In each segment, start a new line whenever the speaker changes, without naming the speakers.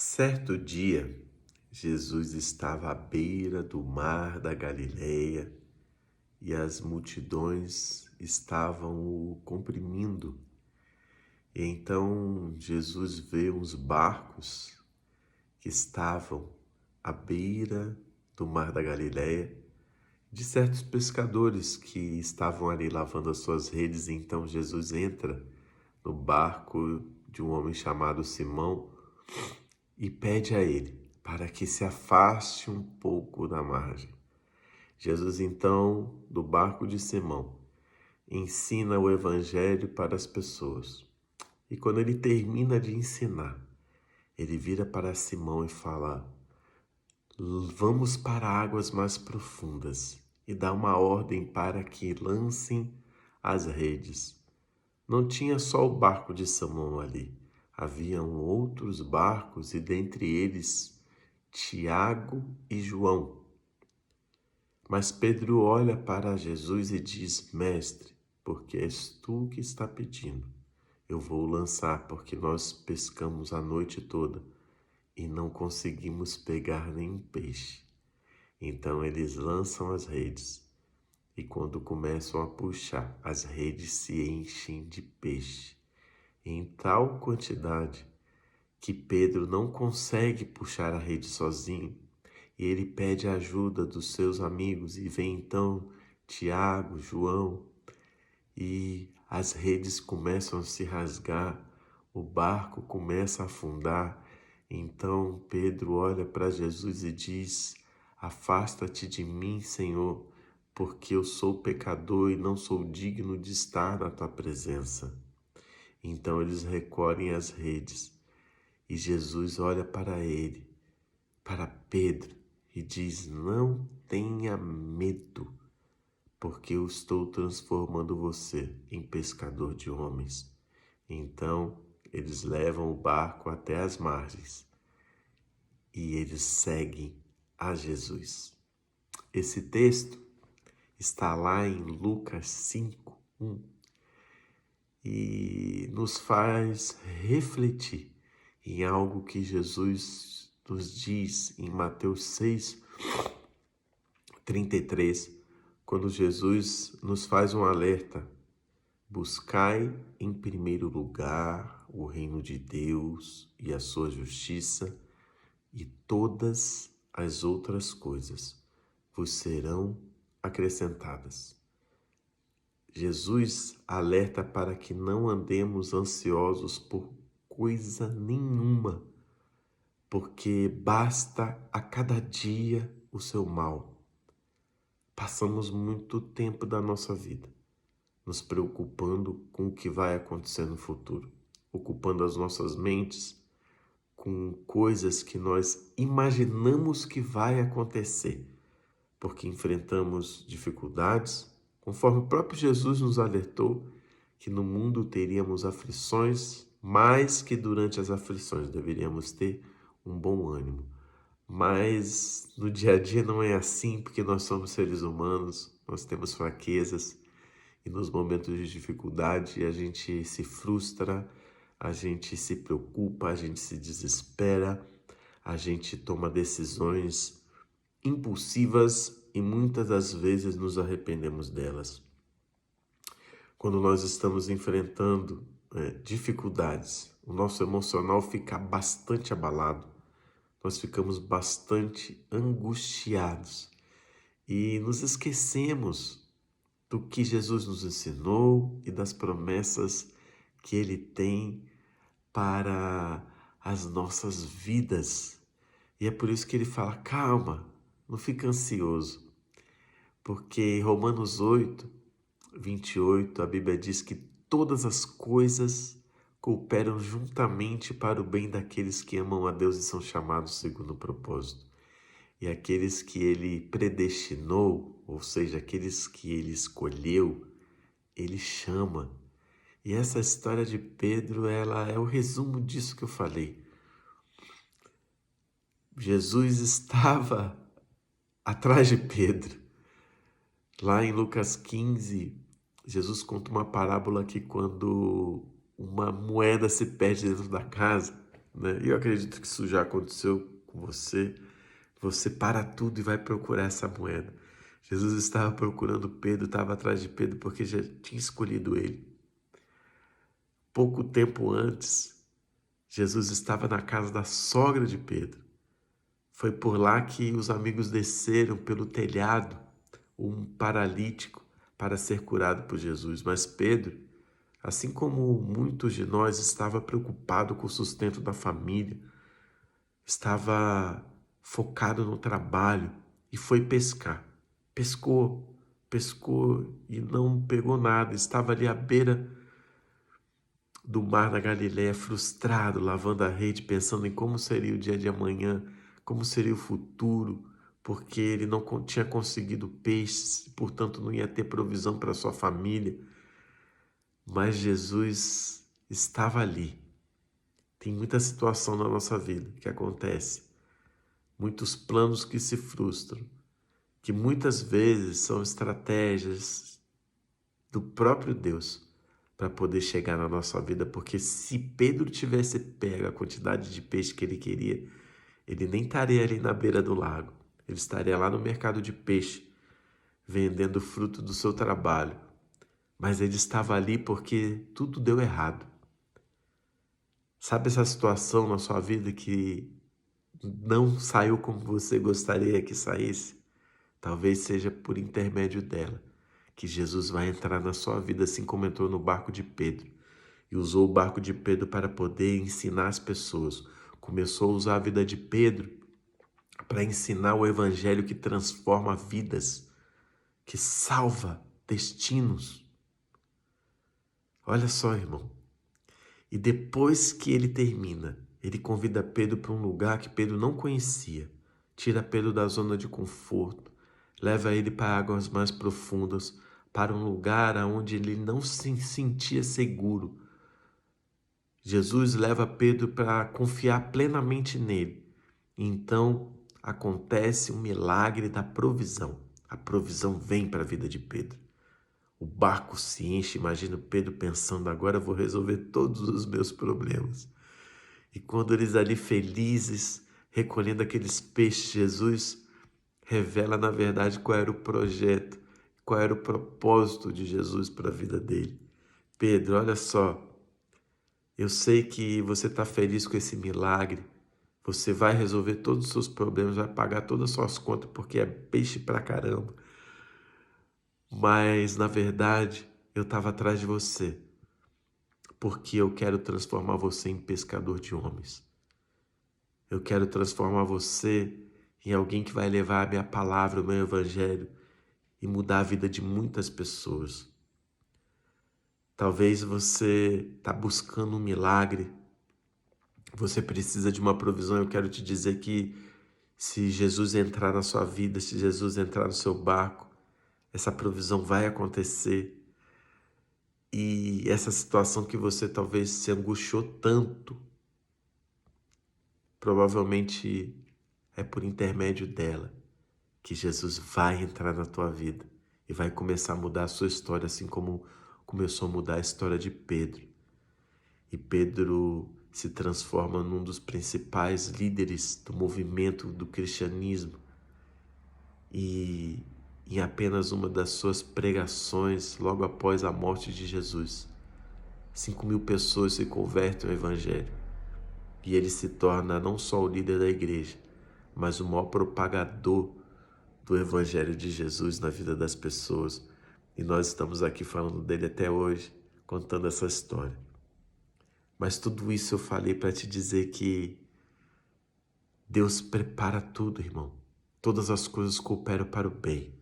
Certo dia, Jesus estava à beira do mar da Galileia e as multidões estavam o comprimindo. E então Jesus vê uns barcos que estavam à beira do mar da Galileia, de certos pescadores que estavam ali lavando as suas redes. E então Jesus entra no barco de um homem chamado Simão e pede a ele para que se afaste um pouco da margem. Jesus, então, do barco de Simão, ensina o evangelho para as pessoas. E quando ele termina de ensinar, ele vira para Simão e fala: vamos para águas mais profundas, e dá uma ordem para que lancem as redes. Não tinha só o barco de Simão ali. Haviam outros barcos e dentre eles Tiago e João. Mas Pedro olha para Jesus e diz: Mestre, porque és tu que está pedindo. Eu vou lançar, porque nós pescamos a noite toda e não conseguimos pegar nenhum peixe. Então eles lançam as redes e quando começam a puxar, as redes se enchem de peixe em tal quantidade que Pedro não consegue puxar a rede sozinho e ele pede a ajuda dos seus amigos e vem então Tiago, João e as redes começam a se rasgar, o barco começa a afundar. Então Pedro olha para Jesus e diz: afasta-te de mim, Senhor, porque eu sou pecador e não sou digno de estar na tua presença. Então eles recolhem as redes e Jesus olha para ele, para Pedro, e diz: não tenha medo, porque eu estou transformando você em pescador de homens. Então eles levam o barco até as margens e eles seguem a Jesus. Esse texto está lá em Lucas 5:1 e nos faz refletir em algo que Jesus nos diz em Mateus 6:33, quando Jesus nos faz um alerta: buscai em primeiro lugar o reino de Deus e a sua justiça, e todas as outras coisas vos serão acrescentadas. Jesus alerta para que não andemos ansiosos por coisa nenhuma, porque basta a cada dia o seu mal. Passamos muito tempo da nossa vida nos preocupando com o que vai acontecer no futuro, ocupando as nossas mentes com coisas que nós imaginamos que vai acontecer, porque enfrentamos dificuldades, conforme o próprio Jesus nos alertou que no mundo teríamos aflições, mas que durante as aflições deveríamos ter um bom ânimo. Mas no dia a dia não é assim, porque nós somos seres humanos, nós temos fraquezas e nos momentos de dificuldade a gente se frustra, a gente se preocupa, a gente se desespera, a gente toma decisões impulsivas e muitas das vezes nos arrependemos delas. Quando nós estamos enfrentando dificuldades, o nosso emocional fica bastante abalado, nós ficamos bastante angustiados e nos esquecemos do que Jesus nos ensinou e das promessas que Ele tem para as nossas vidas. E é por isso que Ele fala: calma, não fica ansioso, porque em Romanos 8:28, a Bíblia diz que todas as coisas cooperam juntamente para o bem daqueles que amam a Deus e são chamados segundo o propósito. E aqueles que Ele predestinou, ou seja, aqueles que Ele escolheu, Ele chama. E essa história de Pedro, ela é o resumo disso que eu falei. Jesus estava atrás de Pedro. Lá em Lucas 15, Jesus conta uma parábola que quando uma moeda se perde dentro da casa, né? E eu acredito que isso já aconteceu com você. Você para tudo e vai procurar essa moeda. Jesus estava procurando Pedro, estava atrás de Pedro porque já tinha escolhido ele. Pouco tempo antes, Jesus estava na casa da sogra de Pedro. Foi por lá que os amigos desceram pelo telhado, um paralítico, para ser curado por Jesus. Mas Pedro, assim como muitos de nós, estava preocupado com o sustento da família, estava focado no trabalho e foi pescar. Pescou e não pegou nada. Estava ali à beira do mar da Galileia, frustrado, lavando a rede, pensando em como seria o dia de amanhã, como seria o futuro, porque ele não tinha conseguido peixes, portanto não ia ter provisão para sua família. Mas Jesus estava ali. Tem muita situação na nossa vida que acontece, muitos planos que se frustram, que muitas vezes são estratégias do próprio Deus para poder chegar na nossa vida, porque se Pedro tivesse pego a quantidade de peixe que ele queria, ele nem estaria ali na beira do lago, ele estaria lá no mercado de peixe, vendendo o fruto do seu trabalho, mas ele estava ali porque tudo deu errado. Sabe essa situação na sua vida que não saiu como você gostaria que saísse? Talvez seja por intermédio dela que Jesus vai entrar na sua vida, assim como entrou no barco de Pedro. E usou o barco de Pedro para poder ensinar as pessoas. Começou a usar a vida de Pedro para ensinar o evangelho que transforma vidas, que salva destinos. Olha só, irmão. E depois que ele termina, ele convida Pedro para um lugar que Pedro não conhecia. Tira Pedro da zona de conforto, leva ele para águas mais profundas, para um lugar onde ele não se sentia seguro. Jesus leva Pedro para confiar plenamente nele. E então acontece um milagre da provisão. A provisão vem para a vida de Pedro. O barco se enche, imagina Pedro pensando, agora eu vou resolver todos os meus problemas. E quando eles ali felizes, recolhendo aqueles peixes, Jesus revela na verdade qual era o projeto, qual era o propósito de Jesus para a vida dele. Pedro, olha só, eu sei que você está feliz com esse milagre, você vai resolver todos os seus problemas, vai pagar todas as suas contas, porque é peixe pra caramba. Mas, na verdade, eu estava atrás de você, porque eu quero transformar você em pescador de homens. Eu quero transformar você em alguém que vai levar a minha palavra, o meu evangelho e mudar a vida de muitas pessoas. Talvez você está buscando um milagre, você precisa de uma provisão. Eu quero te dizer que se Jesus entrar na sua vida, se Jesus entrar no seu barco, essa provisão vai acontecer. E essa situação que você talvez se angustiou tanto, provavelmente é por intermédio dela que Jesus vai entrar na tua vida e vai começar a mudar a sua história, assim como começou a mudar a história de Pedro. E Pedro se transforma num dos principais líderes do movimento do cristianismo. E em apenas uma das suas pregações, logo após a morte de Jesus, 5.000 pessoas se convertem ao evangelho. E ele se torna não só o líder da igreja, mas o maior propagador do evangelho de Jesus na vida das pessoas. E nós estamos aqui falando dele até hoje, contando essa história. Mas tudo isso eu falei para te dizer que Deus prepara tudo, irmão. Todas as coisas cooperam para o bem.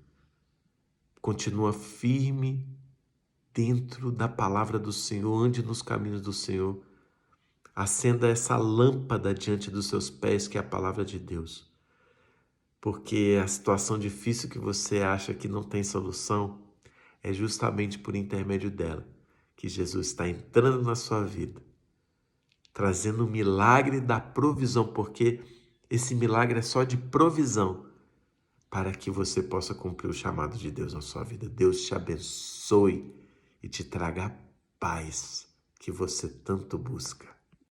Continua firme dentro da palavra do Senhor, ande nos caminhos do Senhor. Acenda essa lâmpada diante dos seus pés, que é a palavra de Deus. Porque a situação difícil que você acha que não tem solução, é justamente por intermédio dela que Jesus está entrando na sua vida, trazendo o milagre da provisão, porque esse milagre é só de provisão, para que você possa cumprir o chamado de Deus na sua vida. Deus te abençoe e te traga a paz que você tanto busca.